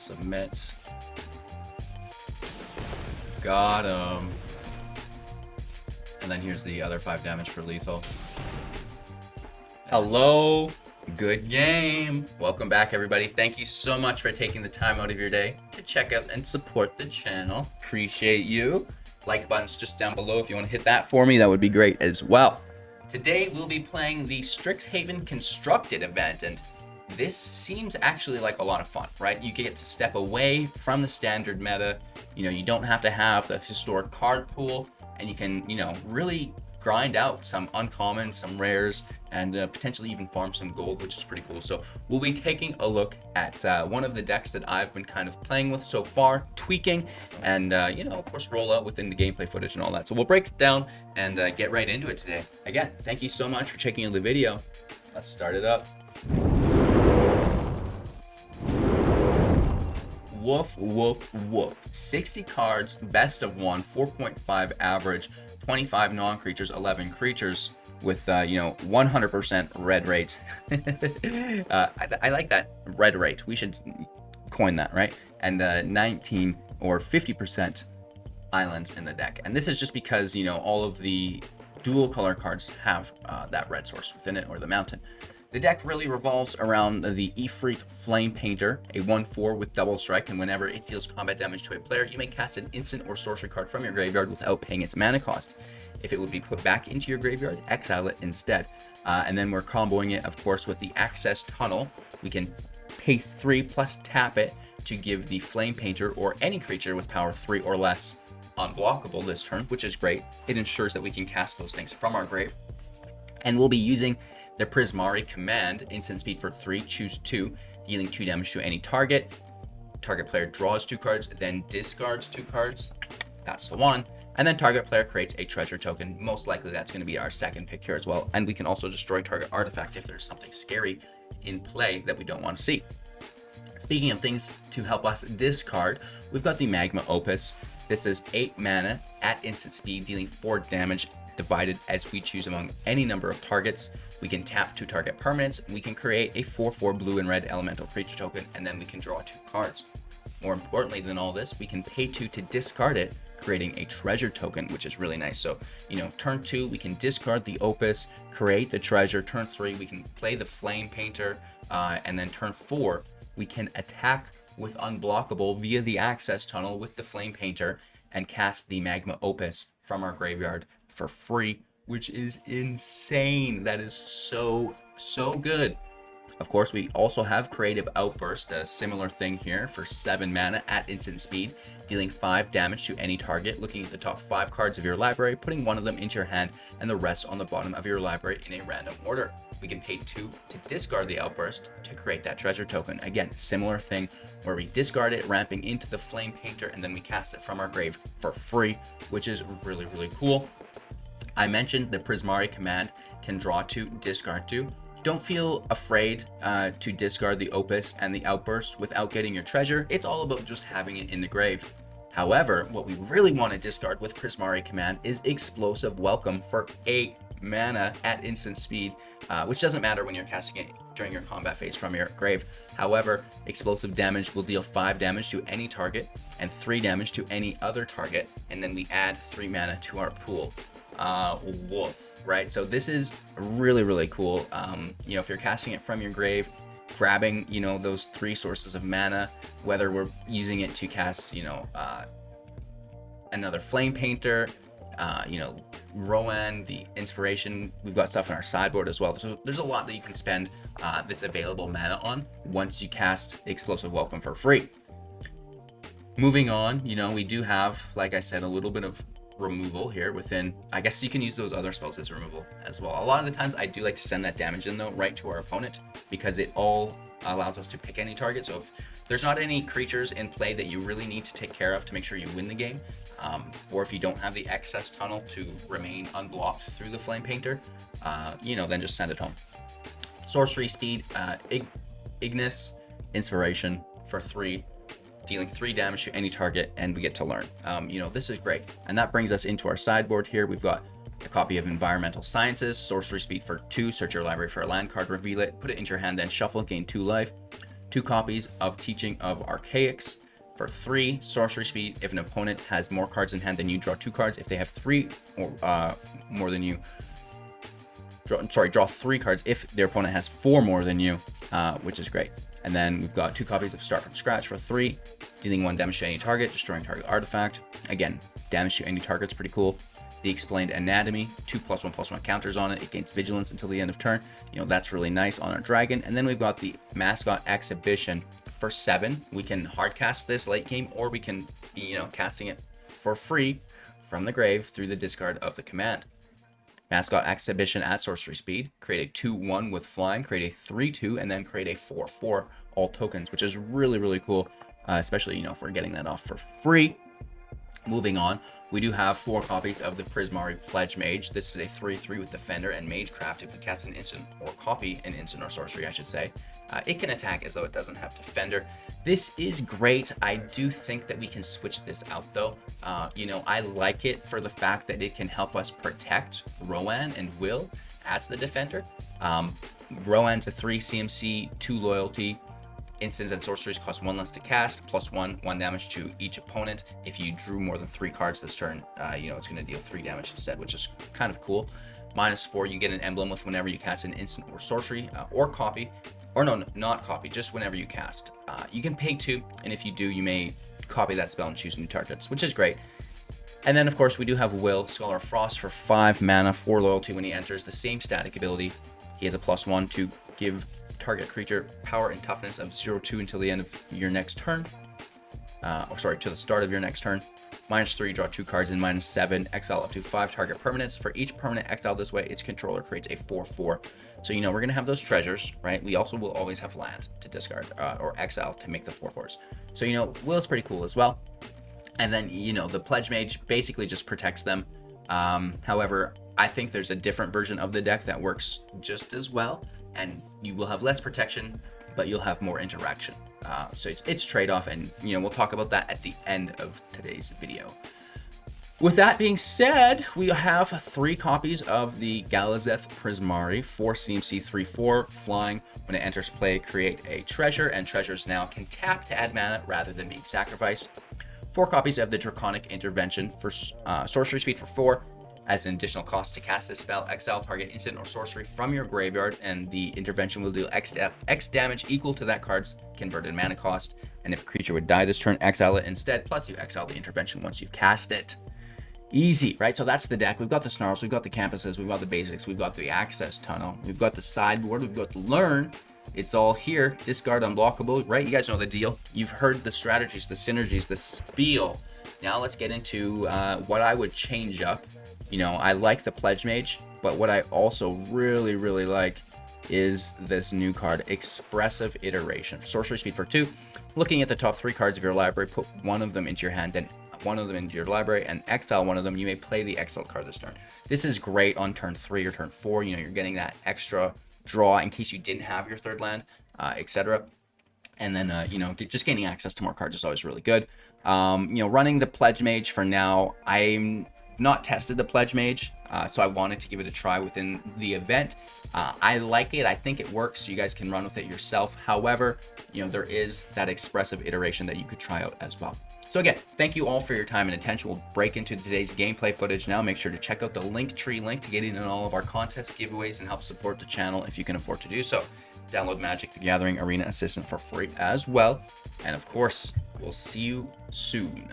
Submit. Got him. And then here's the other 5 damage for lethal. Hello. Good game. Welcome back, everybody. Thank you so much for taking the time out of your day to check out and support the channel. Appreciate you. Like button's just down below. If you want to hit that for me, that would be great as well. Today, we'll be playing the Strixhaven Constructed event, and this seems actually like a lot of fun, right? You get to step away from the standard meta. You know, you don't have to have the historic card pool, and you can, you know, really grind out some uncommons, some rares, and potentially even farm some gold, which is pretty cool. So we'll be taking a look at one of the decks that I've been kind of playing with so far, tweaking, and you know, of course, roll out within the gameplay footage and all that. So we'll break it down and get right into it today. Again, thank you so much for checking out the video. Let's start it up. Woof, woof, woof. 60 cards, best of 1, 4.5 average, 25 non-creatures, 11 creatures with, you know, 100% red rate. I like that red rate. We should coin that, right? And 19 or 50% islands in the deck. And this is just because, you know, all of the dual color cards have that red source within it, or the mountain. The deck really revolves around the Efreet FLamepainter, a 1/4 with double strike, and whenever it deals combat damage to a player, you may cast an instant or sorcery card from your graveyard without paying its mana cost. If it would be put back into your graveyard, exile it instead. And then we're comboing it, of course, with the Access Tunnel. We can pay 3 plus tap it to give the FLamepainter or any creature with power 3 or less unblockable this turn, which is great. It ensures that we can cast those things from our grave. And we'll be using the Prismari Command, instant speed for 3, choose 2, dealing 2 damage to any target. Target player draws 2 cards, then discards 2 cards. That's the one. And then target player creates a treasure token. Most likely that's going to be our second pick here as well. And we can also destroy target artifact if there's something scary in play that we don't want to see. Speaking of things to help us discard, we've got the Magma Opus. This is 8 mana at instant speed, dealing 4 damage divided as we choose among any number of targets. We can tap 2 target permanents. We can create a 4/4 blue and red elemental creature token, and then we can draw 2 cards. More importantly than all this, we can pay 2 to discard it, creating a treasure token, which is really nice. So, you know, turn 2, we can discard the Opus, create the treasure. Turn 3, we can play the FLamepainter, and then turn 4, we can attack with unblockable via the Access Tunnel with the FLamepainter and cast the Magma Opus from our graveyard for free, which is insane. That is so good. Of course, we also have Creative Outburst, a similar thing here for 7 mana at instant speed, dealing 5 damage to any target, looking at the top 5 cards of your library, putting one of them into your hand and the rest on the bottom of your library in a random order. We can pay 2 to discard the Outburst to create that treasure token. Again, similar thing where we discard it, ramping into the FLamepainter, and then we cast it from our grave for free, which is really, really cool. I mentioned the Prismari Command can draw 2, discard 2. Don't feel afraid to discard the Opus and the Outburst without getting your treasure. It's all about just having it in the grave. However, what we really want to discard with Prismari Command is Explosive Welcome for 8 mana at instant speed, which doesn't matter when you're casting it during your combat phase from your grave. However, explosive damage will deal 5 damage to any target and 3 damage to any other target, and then we add 3 mana to our pool. Woof, right? So this is really, really cool. You know, if you're casting it from your grave, grabbing, you know, those 3 sources of mana, whether we're using it to cast, you know, another FLamepainter, you know, Rowan, the Inspiration, we've got stuff in our sideboard as well. So there's a lot that you can spend this available mana on once you cast Explosive Welcome for free. Moving on, you know, we do have, like I said, a little bit of removal here within. I guess you can use those other spells as removal as well. A lot of the times I do like to send that damage in though right to our opponent, because it all allows us to pick any target. So if there's not any creatures in play that you really need to take care of to make sure you win the game, or if you don't have the Access Tunnel to remain unblocked through the FLamepainter, you know, then just send it home. Sorcery speed, Igneous Inspiration for 3, dealing 3 damage to any target, and we get to learn. You know, this is great. And that brings us into our sideboard here. We've got a copy of Environmental Sciences, sorcery speed for 2, search your library for a land card, reveal it, put it into your hand, then shuffle, gain 2 life. 2 copies of Teaching of Archaics. For 3 sorcery speed, if an opponent has more cards in hand than you, draw 2 cards. If they have 3 or more than you, draw 3 cards if their opponent has 4 more than you, which is great. And then we've got 2 copies of Start from Scratch for 3, dealing 1 damage to any target, destroying target artifact. Again, damage to any target's pretty cool. The Explained Anatomy, 2+1/+1 counters on it. It gains vigilance until the end of turn. That's really nice on our dragon. And then we've got the Mascot Exhibition for 7. We can hard cast this late game, or we can, casting it for free from the grave through the discard of the command. Mascot Exhibition at sorcery speed. Create a 2/1 with flying, create a 3/2, and then create a 4/4 all tokens, which is really, really cool, especially, if we're getting that off for free. Moving on, we do have 4 copies of the Prismari Pledgemage. This is a 3/3 with Defender and Magecraft. If we cast an instant or copy an instant or sorcery, I should say, it can attack as though it doesn't have Defender. This is great. I do think that we can switch this out though. I like it for the fact that it can help us protect Rowan and Will as the Defender. Rowan's a 3 CMC, 2 loyalty. Instants and sorceries cost 1 less to cast, +1 damage to each opponent. If you drew more than 3 cards this turn, it's going to deal 3 damage instead, which is kind of cool. -4, you get an emblem with whenever you cast an instant or sorcery, or copy. Or no, not copy, just whenever you cast. You can pay 2, and if you do, you may copy that spell and choose new targets, which is great. And then, of course, we do have Will, Scholar of Frost for 5 mana, 4 loyalty when he enters. The same static ability. He has a +1 to give target creature power and toughness of 0/2 until the end of your next turn. To the start of your next turn. -3, draw 2 cards, and -7, exile up to 5 target permanents. For each permanent exiled this way, its controller creates a 4/4. So, we're going to have those treasures, right? We also will always have land to discard, or exile to make the 4/4s. So, Will's pretty cool as well. And then, the Pledgemage basically just protects them. However, I think there's a different version of the deck that works just as well. And you will have less protection, but you'll have more interaction. So it's trade-off, and we'll talk about that at the end of today's video. With that being said, we have 3 copies of the Galazeth Prismari, 4 CMC, 3/4 flying. When it enters play, create a treasure, and treasures now can tap to add mana rather than being sacrificed. 4 copies of the Draconic Intervention for sorcery speed for 4. As an additional cost to cast this spell, exile target instant or sorcery from your graveyard, and the intervention will deal X damage equal to that card's converted mana cost. And if a creature would die this turn, exile it instead, plus you exile the intervention once you've cast it. Easy, right? So that's the deck. We've got the Snarls, we've got the Campuses, we've got the Basics, we've got the Access Tunnel, we've got the Sideboard, we've got the Learn. It's all here. Discard unblockable, right? You guys know the deal. You've heard the strategies, the synergies, the spiel. Now let's get into what I would change up. I like the Pledgemage, but what I also really, really like is this new card, Expressive Iteration. For sorcery speed for 2, looking at the top 3 cards of your library, put one of them into your hand, then one of them into your library, and exile one of them. You may play the exiled card this turn. This is great on turn 3 or turn 4. You're getting that extra draw in case you didn't have your 3rd land, etc. And then, just gaining access to more cards is always really good. Running the Pledgemage for now, I'm not tested the Pledgemage, so I wanted to give it a try within the event. I like it. I think it works. You guys can run with it yourself. However, there is that expressive iteration that you could try out as well. So again, thank you all for your time and attention. We'll break into today's gameplay footage now. Make sure to check out the Linktree link to get in on all of our contests, giveaways, and help support the channel if you can afford to do so. Download Magic the Gathering Arena Assistant for free as well. And of course, we'll see you soon.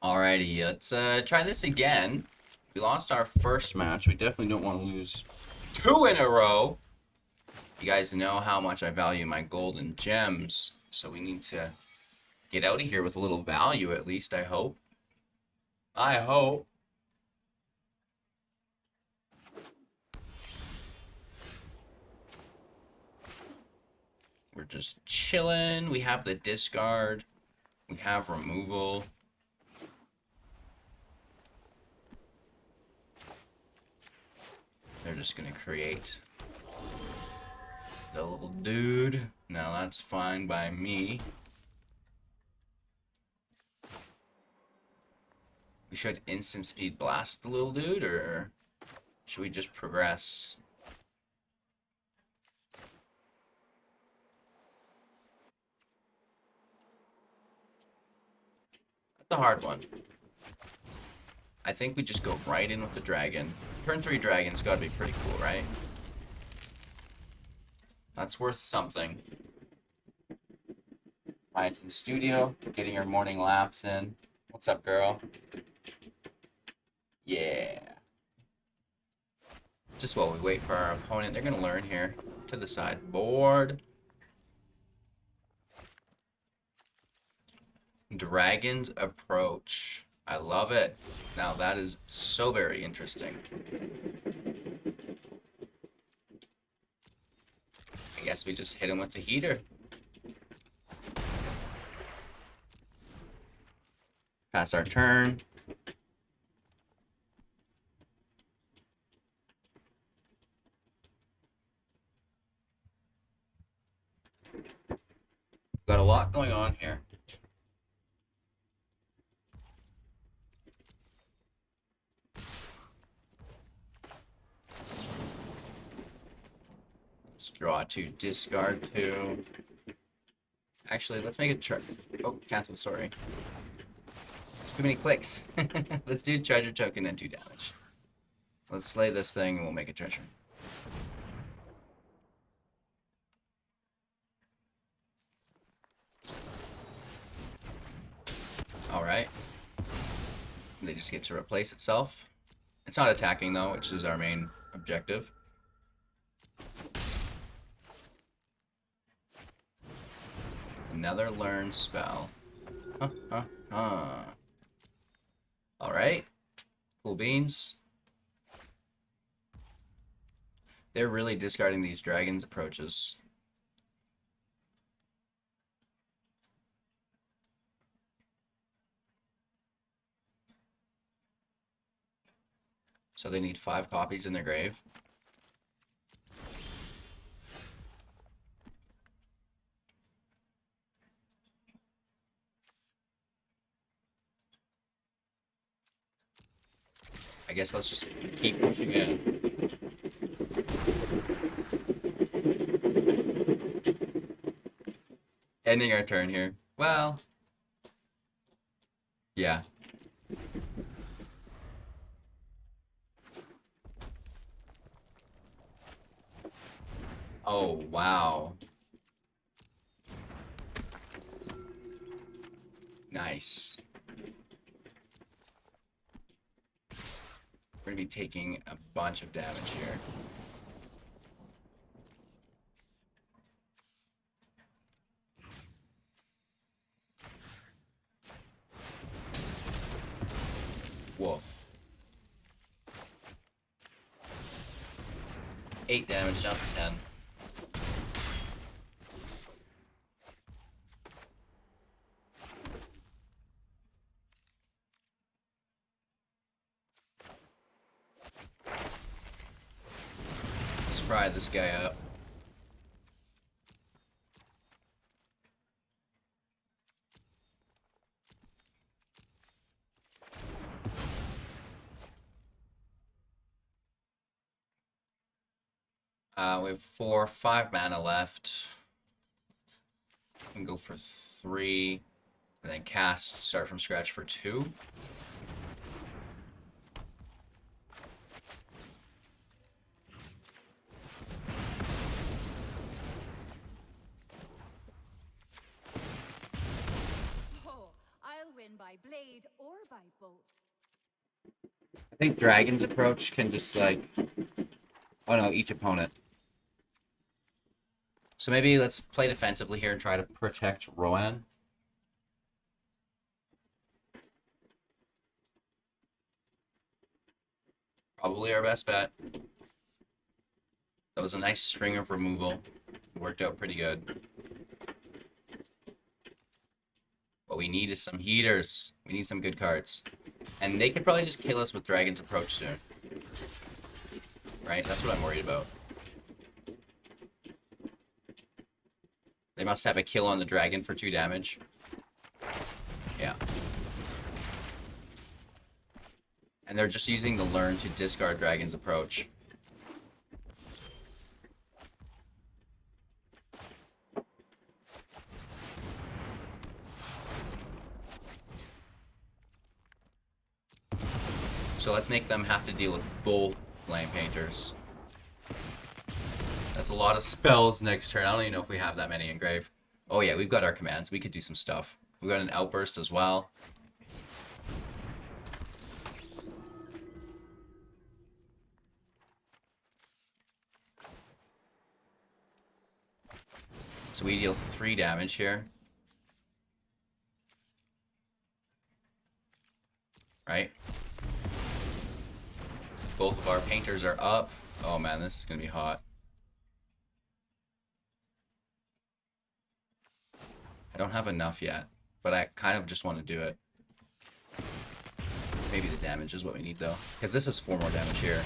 Alrighty, let's try this again. We lost our first match. We definitely don't want to lose 2 in a row. You guys know how much I value my golden gems, so we need to get out of here with a little value at least, I hope. I hope. We're just chilling. We have the discard. We have removal. They're just gonna create the little dude. Now that's fine by me. We should instant speed blast the little dude, or should we just progress? The hard one. I think we just go right in with the dragon. Turn 3 dragon's gotta be pretty cool, right? That's worth something. Ryan's in studio, getting her morning laps in. What's up, girl? Yeah. Just while we wait for our opponent, they're gonna learn here to the sideboard. Dragon's Approach. I love it. Now that is so very interesting. I guess we just hit him with the heater. Pass our turn. Got a lot going on here. Let's draw 2, discard 2. Actually, let's make a treasure. Oh, cancel, sorry. Too many clicks. Let's do treasure token and 2 damage. Let's slay this thing and we'll make a treasure. Alright. They just get to replace itself. It's not attacking though, which is our main objective. Another learn spell. Alright. Cool beans. They're really discarding these dragons' approaches. So they need 5 copies in their grave. I guess let's just keep pushing in. Ending our turn here. Well, yeah. Oh, wow. Nice. We're going to be taking a bunch of damage here. Woof. 8 damage, down to 10. Let's fry this guy up. We have 5 mana left. We can go for 3, and then cast, start from scratch for 2. Oh, I'll win by blade or by bolt. I think Dragon's Approach can just like, oh no, each opponent. So maybe let's play defensively here and try to protect Rowan. Probably our best bet. That was a nice string of removal. Worked out pretty good. What we need is some heaters. We need some good cards. And they could probably just kill us with Dragon's Approach soon. Right? That's what I'm worried about. They must have a kill on the dragon for 2 damage. Yeah. And they're just using the learn to discard Dragon's Approach. So let's make them have to deal with both Flame Painters. That's a lot of spells next turn. I don't even know if we have that many engraved. Oh yeah, we've got our commands. We could do some stuff. We've got an Outburst as well. So we deal 3 damage here. Right? Both of our painters are up. Oh man, this is gonna be hot. I don't have enough yet, but I kind of just want to do it. Maybe the damage is what we need though, because this is 4 more damage here.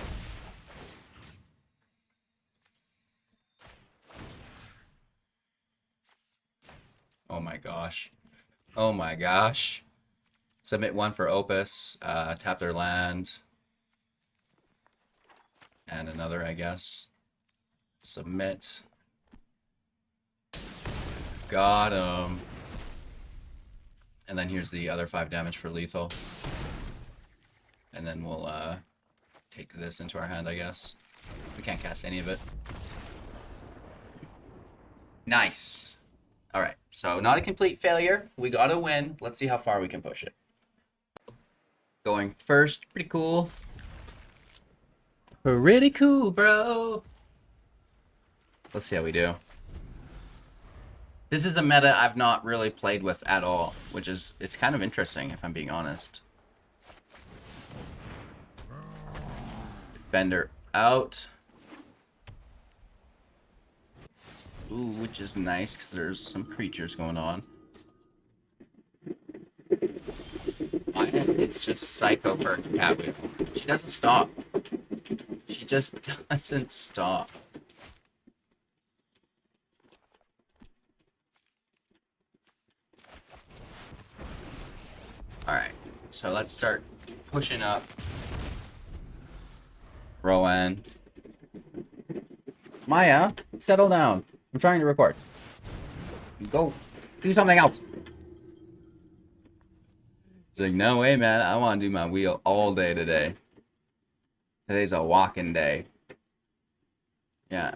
Oh my gosh. Oh my gosh. Submit 1 for Opus, tap their land. And another, I guess. Submit. Got him. And then here's the other 5 damage for lethal. And then we'll take this into our hand, I guess. We can't cast any of it. Nice. Alright, so not a complete failure. We got a win. Let's see how far we can push it. Going first, pretty cool. Pretty cool, bro. Let's see how we do. This is a meta I've not really played with at all, which is, it's kind of interesting if I'm being honest. Defender out. Ooh, which is nice because there's some creatures going on. It's just Psycho for Kabu. She doesn't stop. She just doesn't stop. Alright, so let's start pushing up. Rowan. Maya, settle down. I'm trying to record. Go do something else. She's like, no way, man. I want to do my wheel all day today. Today's a walking day. Yeah.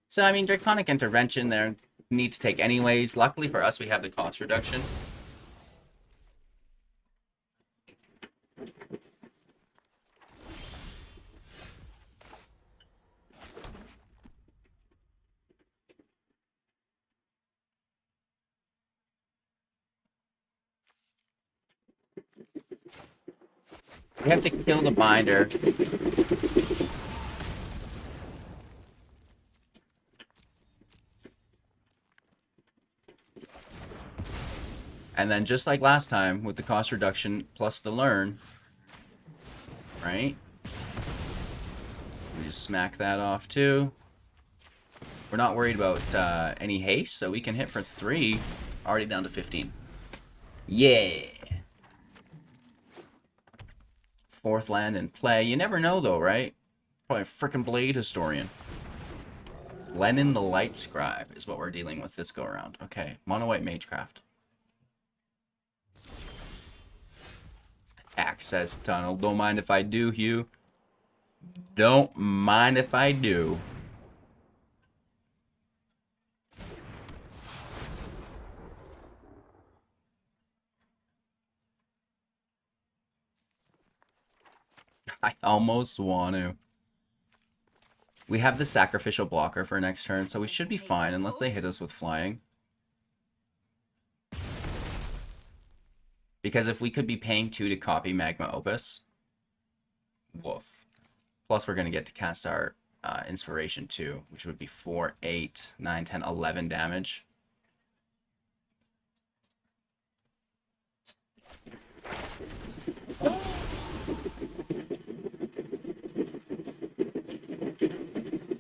So, I mean, Draconic Intervention there need to take anyways. Luckily for us, we have the cost reduction. We have to kill the binder. And then just like last time with the cost reduction plus the learn, right? We just smack that off too. We're not worried about any haste, so we can hit for 3. Already down to 15. Yeah. 4th land in play. You never know though, right? Probably a frickin' Blade Historian. Lenin the Light Scribe is what we're dealing with this go around. Okay, Mono White Magecraft. Access Tunnel. Don't mind if I do, Hugh. Don't mind if I do. I almost want to. We have the sacrificial blocker for next turn, so we should be fine unless they hit us with flying. Because if we could be paying 2 to copy Magma Opus, woof. Plus we're going to get to cast our Inspiration too, which would be 4, 8, 9, 10, 11 damage.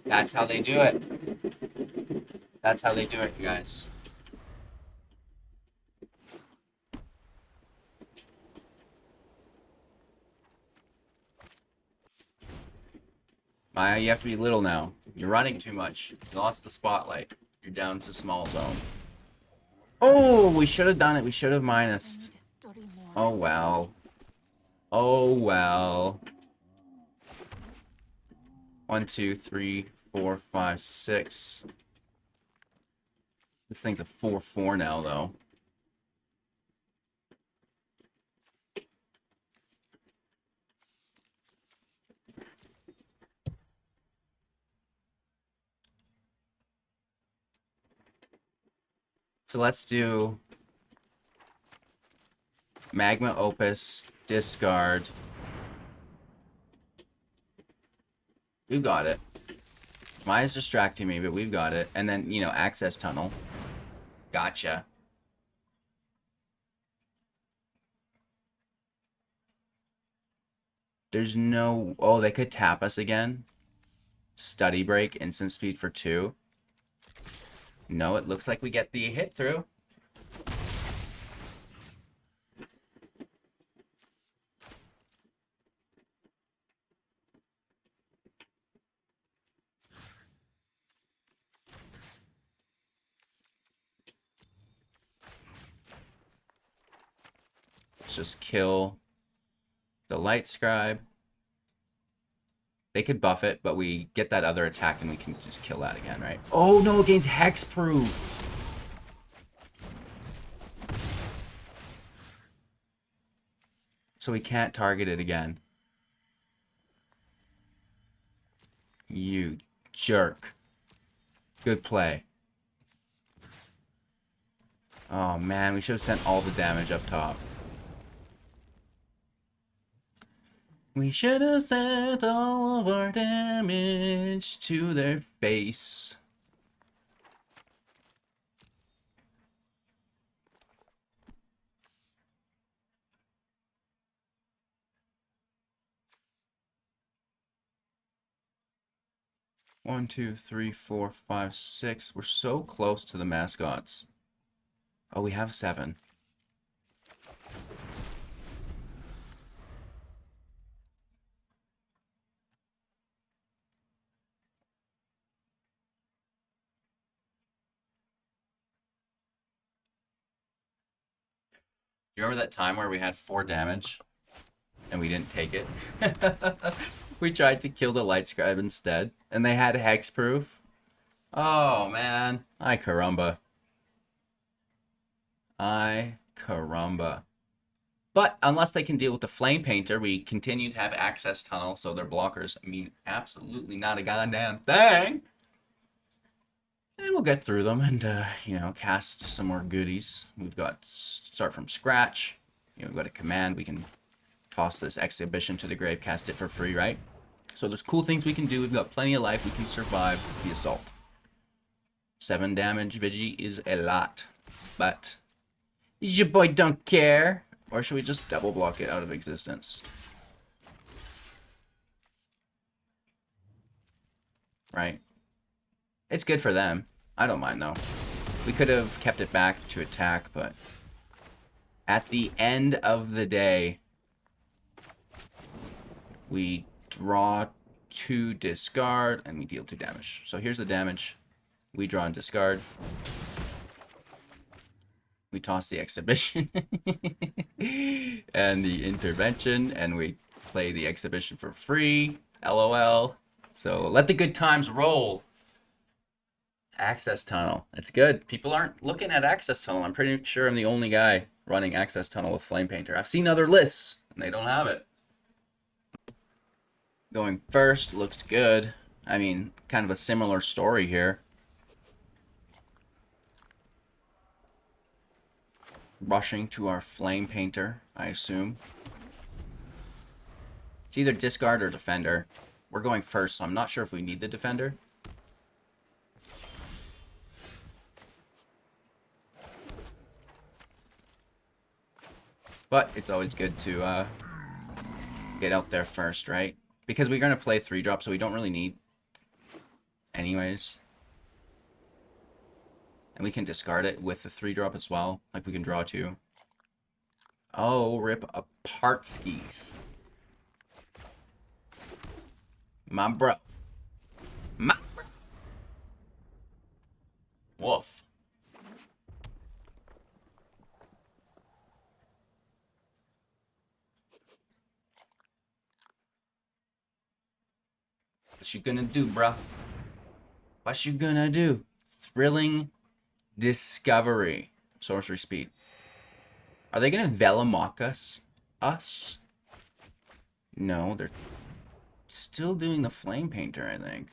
That's how they do it. That's how they do it, you guys. Maya, you have to be little now. You're running too much. You lost the spotlight. You're down to small zone. Oh, we should have done it. We should have minused. Oh, well. Oh, well. 1, 2, 3, 4, 5, 6. This thing's a 4/4 now, though. So let's do Magma Opus, discard. We've got it. Maya's distracting me, but we've got it. And then, you know, access tunnel. Gotcha. There's no... Oh, they could tap us again. Study break, instant speed for 2. No, it looks like we get the hit through. Let's just kill the Light Scribe. They could buff it, but we get that other attack and we can just kill that again, right? Oh no, it gains Hexproof! So we can't target it again. You jerk. Good play. Oh man, we should have sent all the damage up top. We should have sent all of our damage to their face. One, 2, 3, 4, 5, 6. We're so close to the mascots. Oh, we have 7. You remember that time where we had 4 damage and we didn't take it? We tried to kill the Light Scribe instead, and they had Hexproof. Oh man, ay caramba. Ay caramba. But unless they can deal with the Flamepainter, we continue to have access tunnel, so their blockers mean absolutely not a goddamn thing. And we'll get through them and, you know, cast some more goodies. We've got start from scratch. You know, we've got a command. We can toss this exhibition to the grave, cast it for free, right? So there's cool things we can do. We've got plenty of life. We can survive the assault. 7 damage, Vigi, is a lot. But your boy don't care. Or should we just double block it out of existence? Right? It's good for them. I don't mind, though. We could have kept it back to attack, but at the end of the day, we draw 2 discard, and we deal 2 damage. So here's the damage. We draw and discard. We toss the exhibition and the intervention, and we play the exhibition for free. LOL. So let the good times roll. Access tunnel. It's good. People aren't looking at access tunnel. I'm pretty sure I'm the only guy running access tunnel with Flamepainter. I've seen other lists, and they don't have it. Going first looks good. I mean, kind of a similar story here. Rushing to our Flamepainter, I assume. It's either discard or defender. We're going first, so I'm not sure if we need the defender. But it's always good to get out there first, right? Because we're going to play 3-drop, so we don't really need anyways. And we can discard it with the 3-drop as well. Like, we can draw 2. Oh, rip apart skis. My bro. My bro. Woof. What you gonna do, bruh? What you gonna do? Thrilling Discovery. Sorcery speed. Are they gonna Velamock us? No, they're still doing the Flame Painter, I think.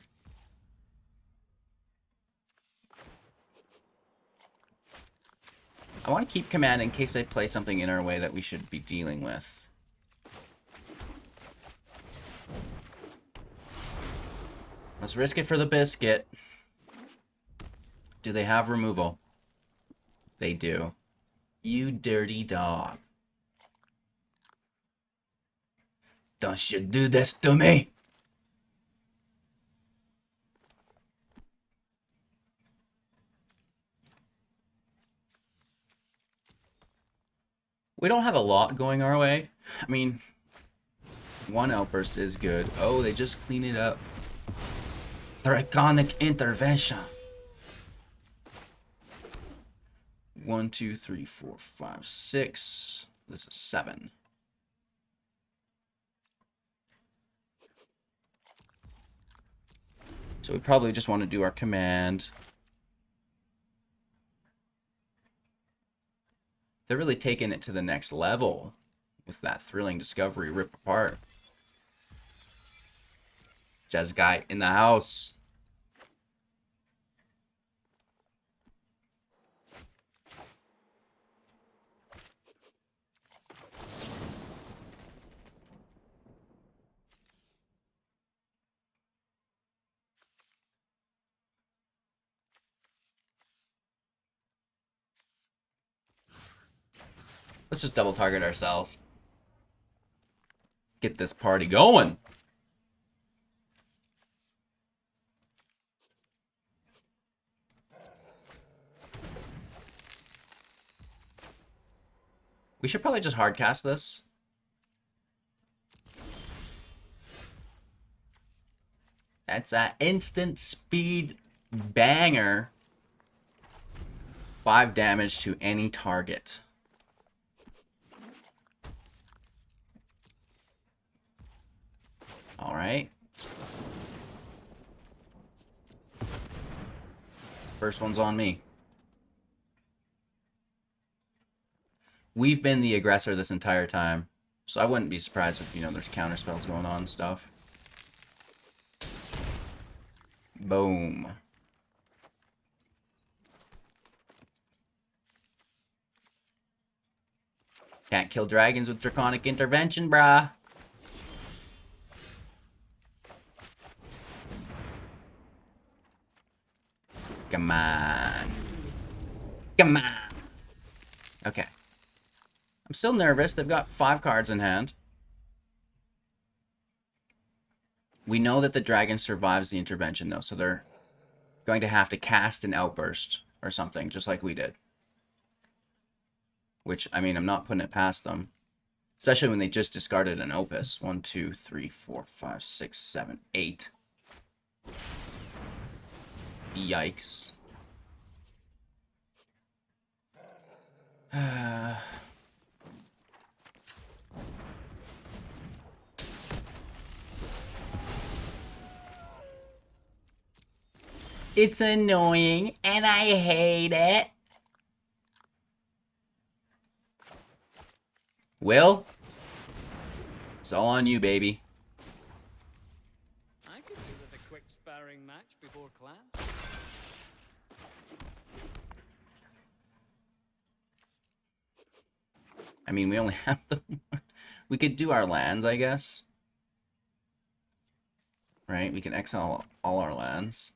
I want to keep command in case they play something in our way that we should be dealing with. Let's risk it for the biscuit. Do they have removal? They do. You dirty dog. Don't you do this to me! We don't have a lot going our way. I mean, one Outburst is good. Oh, they just clean it up. Draconic Intervention. 1, 2, 3, 4, 5, 6. This is 7. So we probably just want to do our command. They're really taking it to the next level with that Thrilling Discovery rip apart. Jazz guy in the house. Let's just double target ourselves. Get this party going. We should probably just hardcast this. That's an instant speed banger. 5 damage to any target. All right. First one's on me. We've been the aggressor this entire time, so I wouldn't be surprised if, you know, there's counter spells going on and stuff. Boom. Can't kill dragons with Draconic Intervention, brah. Come on. Come on. Okay. I'm still nervous. They've got 5 cards in hand. We know that the dragon survives the intervention, though, so they're going to have to cast an Outburst or something, just like we did. Which, I mean, I'm not putting it past them. Especially when they just discarded an Opus. 1, 2, 3, 4, 5, 6, 7, 8. Yikes. It's annoying, and I hate it. Will? It's all on you, baby. I could do with a quick sparring match before class. I mean, we only have the... We could do our lands, I guess. Right? We can exile all our lands.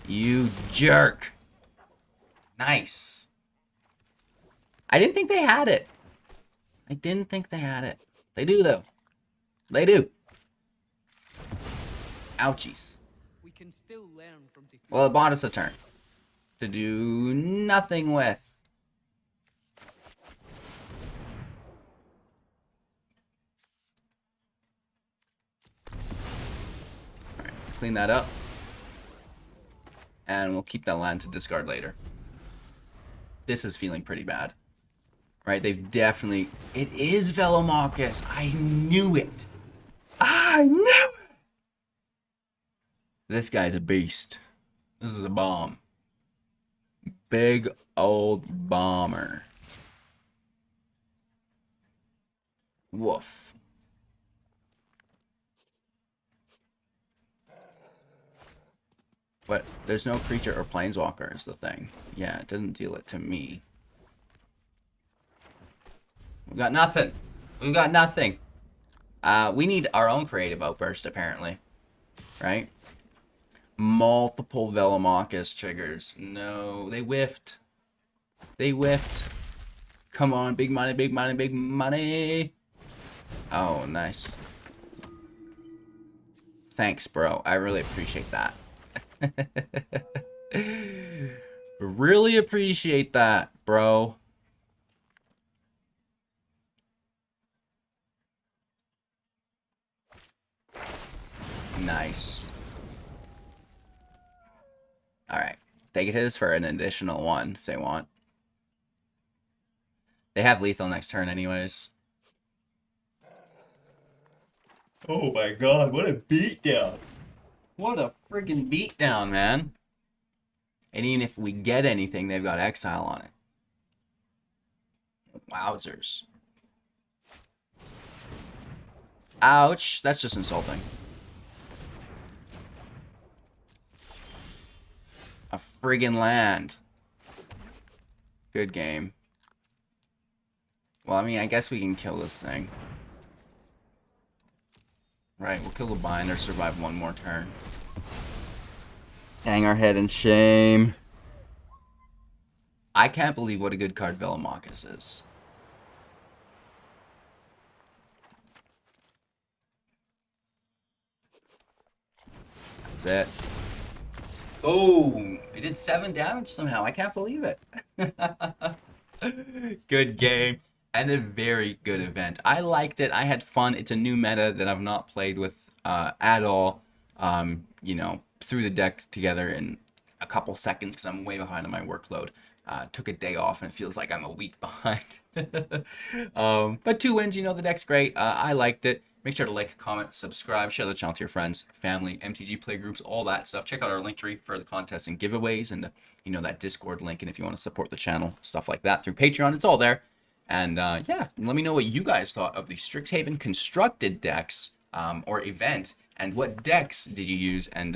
You jerk. Nice. I didn't think they had it. I didn't think they had it. They do, though. They do. Ouchies. We can still learn from defeat. Well, it bought us a turn to do nothing with. Alright, clean that up. And we'll keep that land to discard later. This is feeling pretty bad. right? They've definitely... It is Velomachus. I knew it. I knew it. This guy's a beast. This is a bomb. Big old bomber. Woof. But there's no creature or planeswalker is the thing. Yeah, it didn't deal it to me. We've got nothing. We've got nothing. We need our own Creative Outburst, apparently. Right? Multiple Velomachus triggers. No, they whiffed. They whiffed. Come on, big money, big money, big money. Oh, nice. Thanks, bro. I really appreciate that. Really appreciate that, bro. Nice. Alright. They can hit us for an additional one if they want. They have lethal next turn anyways. Oh my god, what a beatdown. What a friggin' beatdown, man. And even if we get anything, they've got exile on it. Wowzers. Ouch, that's just insulting. A friggin' land. Good game. Well, I mean, I guess we can kill this thing. Right, we'll kill the binder, survive one more turn. Hang our head in shame. I can't believe what a good card Velomachus is. That's it. Oh, it did 7 damage somehow. I can't believe it. Good game. And a very good event. I liked it. I had fun. It's a new meta that I've not played with at all. You know, threw the deck together in a couple seconds because I'm way behind on my workload. Took a day off and it feels like I'm a week behind. But 2 wins, you know, the deck's great. I liked it. Make sure to like, comment, subscribe, share the channel to your friends, family, MTG playgroups, all that stuff. Check out our link tree for the contests and giveaways and, you know, that Discord link. And if you want to support the channel, stuff like that through Patreon, it's all there. And yeah, let me know what you guys thought of the Strixhaven constructed decks or event, and what decks did you use and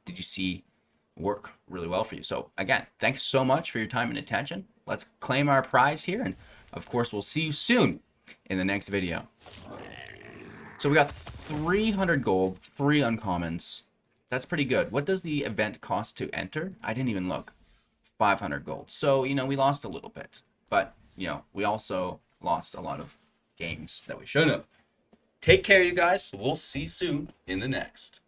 did you see work really well for you. So again, thanks so much for your time and attention. Let's claim our prize here, and of course we'll see you soon in the next video. So we got 300 gold, 3 uncommons. That's pretty good. What does the event cost to enter? I didn't even look. 500 gold. So, you know, we lost a little bit, but you know, we also lost a lot of games that we shouldn't have. Take care, you guys. We'll see you soon in the next.